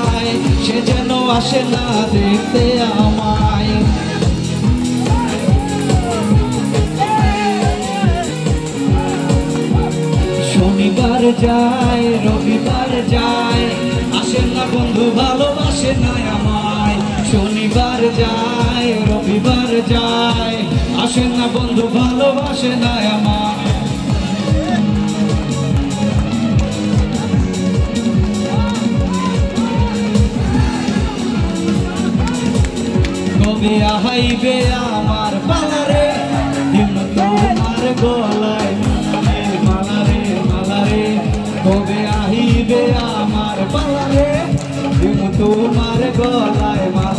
যায়, সে যেন আসে না দেখতে আমায়। শনিবার যায় রবিবার যায়, আসে না বন্ধু ভালোবাসে না আমায়। শনিবার যায় রবিবার যায়, আসে না বন্ধু ভালোবাসে না আমায়। কবে আহাইবে আমার পালারে, দিন তোমার গলায় মালারে মালারে। কবে আহিবে আমার পালারে, দিন তোমার গলায় মালা।